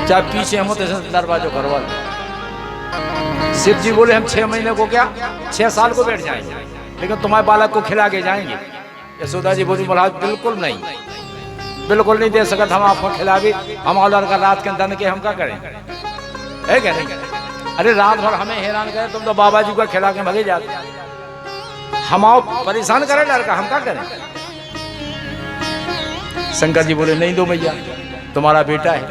चाहे पीछे हम होते दरवाजा करवा लो। शिव जी बोले हम 6 महीने को क्या 6 साल को बैठ जाएंगे, लेकिन तुम्हारे बालक को खिला के जाएंगे। यशोदा जी बोली महाराज बिल्कुल नहीं, बिल्कुल नहीं दे सकते हम आपको खिला भी। हम लड़का रात के अंदर के हम क्या करें, है क्या नहीं? अरे रात भर हमें हैरान करे, तुम तो बाबा जी को खिला के भगे जाते, हम आओ परेशान करे लड़का, हम क्या करें? शंकर जी बोले नहीं दो भैया, तुम्हारा बेटा है।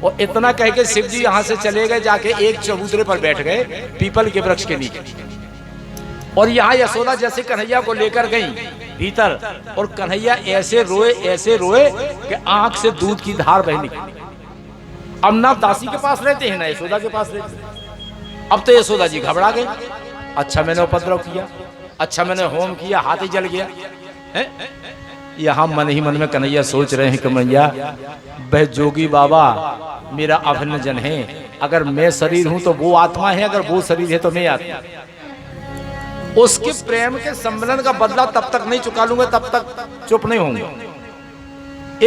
और इतना कह के शिव जी यहां से चले गए, जाके एक चबूतरे पर बैठ गए पीपल के वृक्ष के नीचे। और यहाँ यशोदा जैसे कन्हैया को लेकर गई भीतर, और कन्हैया ऐसे रोए कि आंख से दूध की धार बह निकली। अब ना दासी के पास रहते हैं ना यशोदा के पास रहते हैं। अब तो यशोदा जी घबरा गई, अच्छा मैंने उपद्रव किया, अच्छा मैंने होम किया, हाथी जल गया है? यहाँ मन ही मन में कन्हैया सोच रहे हैं कि मैया वह जोगी बाबा मेरा अभिन्न जन है, अगर मैं शरीर हूं तो वो आत्मा है, अगर वो शरीर है तो मैं आत्मा। उसके प्रेम के सम्मेलन का बदला तब तक नहीं चुका लूंगा, तब तक चुप नहीं होंगे।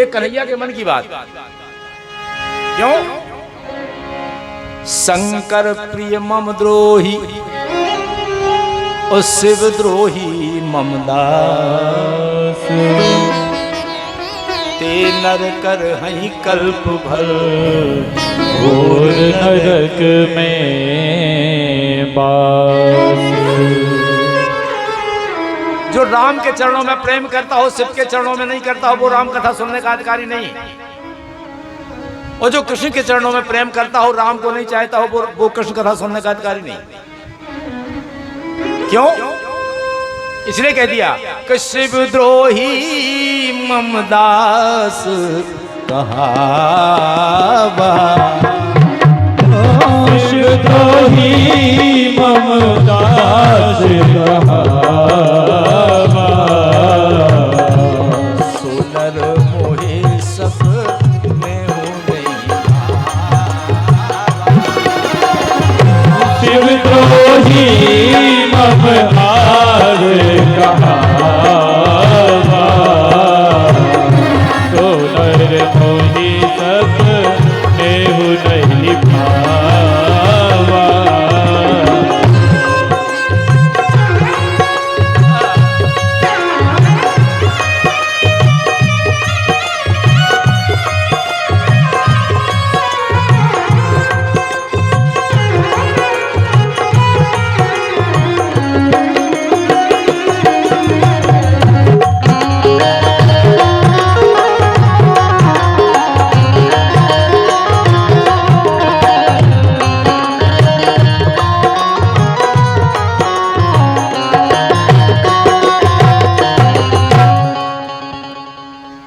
एक कन्हैया के मन की बात। क्यों? शंकर प्रिय मम द्रोही और शिव द्रोही मम दास, ते नर कर हई कल्प भर घोर नरक में बास। जो राम के चरणों में प्रेम करता हो, शिव के चरणों में नहीं करता हो, वो राम कथा सुनने का अधिकारी नहीं। और जो कृष्ण के चरणों में प्रेम करता हो, राम को नहीं चाहता हो, वो कृष्ण कथा सुनने का अधिकारी नहीं। क्यों? इसलिए कह दिया कि शिव द्रोही मम दास कहावा, शिव द्रोही मम दास कहावा। सुनर मोहे सब में हो नहीं, शिव द्रोही मम दास कहावा। सोनर मोहि सब नेहु नहीं भावा।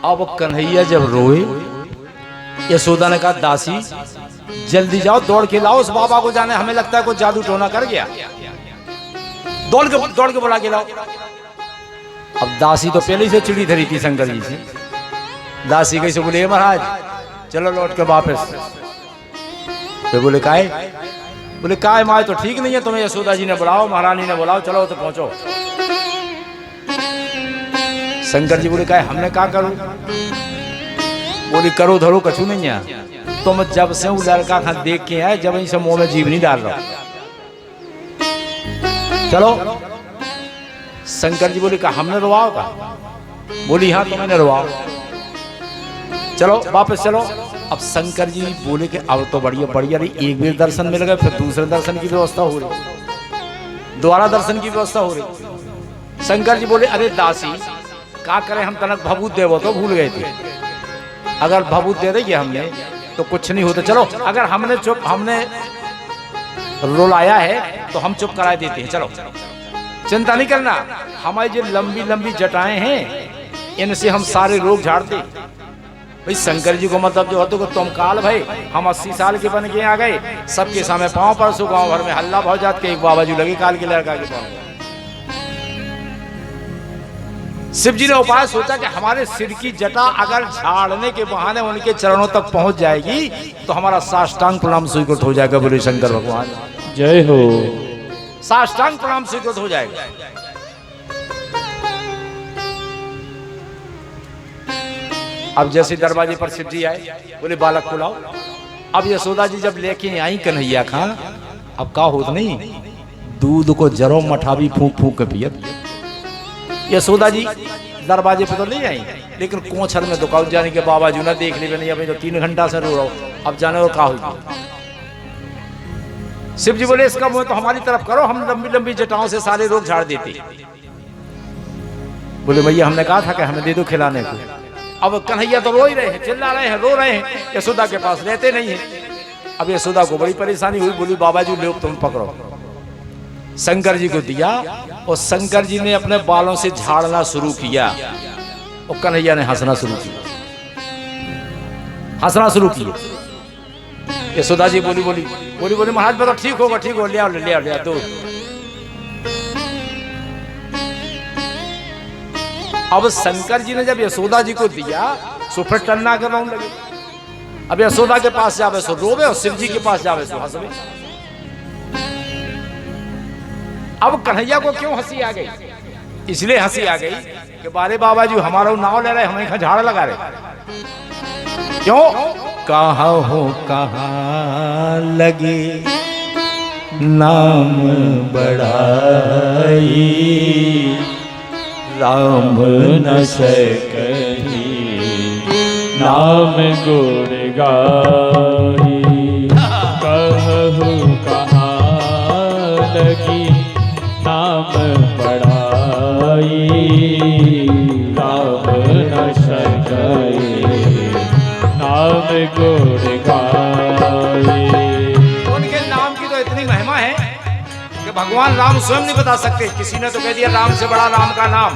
अब कन्हैया जब रोए, यशोदा ने कहा दासी जल्दी जाओ, दौड़ के लाओ उस बाबा को, जाने हमें लगता है कोई जादू टोना कर गया, दौड़ के बुला के लाओ। अब दासी तो पहले ही से चिड़ी धरी थी शंकर जी से। दासी कैसे बोले महाराज चलो लौट के वापस। तो बोले काहे? बोले काहे माए तो ठीक नहीं है, तुम्हें यशोदा जी ने बुलाओ, महारानी ने बुलाओ, चलो तो पहुंचो। शंकर जी बोले काहे हमने क्या करूं? बोली करो धरो कछु नहीं है, तुम जब से वो लड़का खा देख के आए, जब इनसे मुंह में जीभ नहीं डाल रहा, चलो। शंकर जी बोले कहा हमने रुआओ का? बोली हाँ तुम्हें रुआओ, चलो वापस चलो। अब शंकर जी बोले कि अब तो बढ़िया बढ़िया रही, एक बार दर्शन मिल गए, फिर दूसरे दर्शन की व्यवस्था हो रही, दोबारा दर्शन की व्यवस्था हो रही। शंकर जी बोले अरे दासी क्या करें, हम तनक भभूत देवो तो भूल गए थे, अगर भभूत दे देंगे हमने तो कुछ नहीं होता। चलो अगर हमने रुलाया है तो हम चुप करा देते हैं, चलो चिंता नहीं करना, हमारी जो लंबी लंबी जटाएं हैं इनसे हम सारे रोग झाड़ते। भाई शंकर जी को मतलब जो होता है तुम काल भाई हम 80 साल के बन के आ गए, सबके सामने पांव परसों गांव भर में हल्ला भाव जात के एक बाबा जी लगे काल के लड़का के पांव। शिव जी ने उपाय सोचा कि हमारे सिर की जटा अगर झाड़ने के बहाने उनके चरणों तक पहुंच जाएगी तो हमारा साष्टांग प्रणाम स्वीकृत हो जाएगा। बोले शंकर भगवान जय हो। साष्टांग प्रणाम स्वीकृत हो जाएगा। अब जैसे दरवाजे पर शिव जी आए, बोले बालक को लाओ। अब यशोदा जी जब लेके आई कन्हैया खां, अब का होत नहीं, दूध को जरो मठावी फूंक फूंक के पियत। यशोदा जी दरवाजे पे तो नहीं आई, लेकिन कोछर में दुकान जाने के बाबा जी ना देख ली नहीं, अभी तो 3 घंटा से रो रहा हूं, अब जाने और का हुई। शिव जी बोले इसका मुंह तो हमारी तरफ करो, हम लंबी लंबी जटाओं से सारे रोग झाड़ देते। बोले भैया हमने कहा था कि हमें दे दो खिलाने को। अब कन्हैया तो रो ही रहे हैं, चिल्ला रहे हैं, रो रहे हैं, यशोदा के पास रहते नहीं है। अब यशोदा को बड़ी परेशानी हुई, बोली बाबा जी लो तुम पकड़ो। शंकर जी को दिया और शंकर जी ने अपने बालों से झाड़ना शुरू किया और कन्हैया ने हंसना शुरू किया, हंसना शुरू किया। यशोदा जी बोली बोली बोली बोली महाराज बताओ ठीक होगा, ठीक हो, ले आओ ले आओ ले आओ दो। अब शंकर जी ने जब यशोदा जी को दिया सो फिर टन्ना कर लगे। अब यशोदा के पास जावे सो रोवे और शिव जी के पास जावे सो हंसवे। अब कन्हैया को क्यों हंसी आ गई? इसलिए हंसी आ गई कि बारे बाबा जी हमारा नाव ले रहे, हमें झाड़ लगा रहे। क्यों? कहाँ हो कहाँ लगे नाम बढ़ाई, राम न सकही नाम गुण गाई। कहु कहाँ लगी नाम बढ़ाई, राम न सकही नाम गुण गाई। उनके नाम की तो इतनी महिमा है कि भगवान राम स्वयं नहीं बता सकते। किसी ने तो कह दिया राम से बड़ा राम का नाम।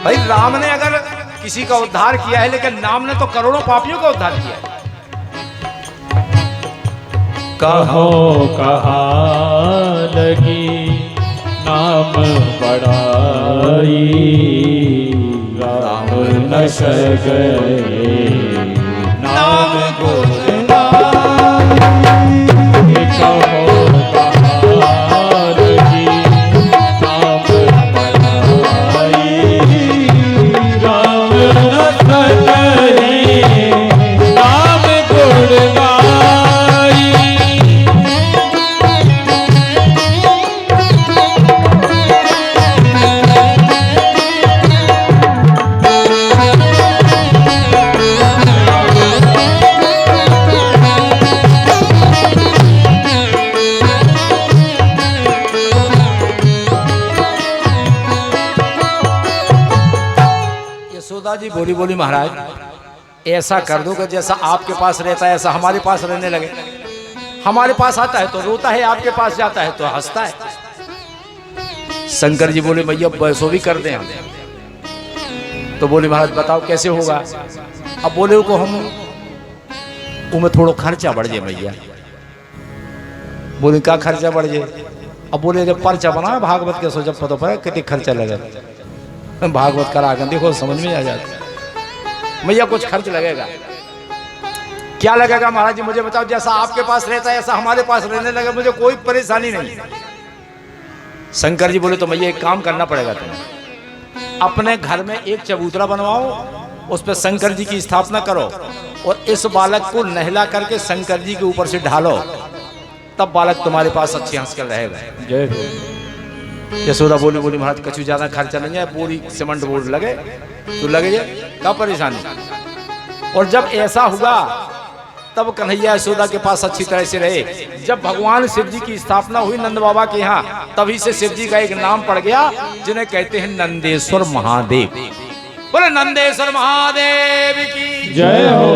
भाई राम ने अगर किसी का उद्धार किया है, लेकिन नाम ने तो करोड़ों पापियों का उद्धार किया है। कहो कहाँ लगी नाम बढ़ाई, राम न सके नाम गुण गाई। कहो कहाँ लगी नाम बढ़ाई, राम न सके नाम गुण गाई। यशोदा जी बोली बोली महाराज ऐसा कर दो कि जैसा आपके पास रहता है ऐसा हमारे पास रहने लगे। हमारे पास आता है तो रोता है, आपके पास जाता है तो हंसता है। शंकर जी बोले भैया वैसो भी कर दें हम। तो बोले महाराज बताओ कैसे होगा? अब बोले को हम उमें थोड़ा खर्चा बढ़ जाए भैया। बोले क्या खर्चा बढ़ जाए? अब बोले जब पर्चा बना भागवत के सो जब पता पड़ा कितनी खर्चा लगे, भागवत करा कर देखो समझ में आ जाता भैया कुछ खर्च लगेगा। क्या लगेगा महाराज जी मुझे बताओ? जैसा आपके पास रहता है ऐसा हमारे पास रहने लगे, मुझे कोई परेशानी नहीं। शंकर जी बोले तो भैया एक काम करना पड़ेगा, तुम्हें अपने घर में एक चबूतरा बनवाओ, उस पर शंकर जी की स्थापना करो और इस बालक को नहला करके शंकर जी के ऊपर से ढालो, तब बालक तुम्हारे पास अच्छी हंस कर रहेगा। जय हो। यशोदा बोली बोली महाराज कछु ज्यादा खर्चा नहीं है, पूरी सीमेंट बोर्ड लगे तो लगे जाए, क्या परेशानी। और जब ऐसा हुआ तब कन्हैया यशोदा के पास अच्छी तरह से रहे। जब भगवान शिव जी की स्थापना हुई नंद बाबा के यहाँ, तभी से शिव जी का एक नाम पड़ गया जिन्हें कहते हैं नंदेश्वर महादेव। बोले नंदेश्वर महादेव की जय हो।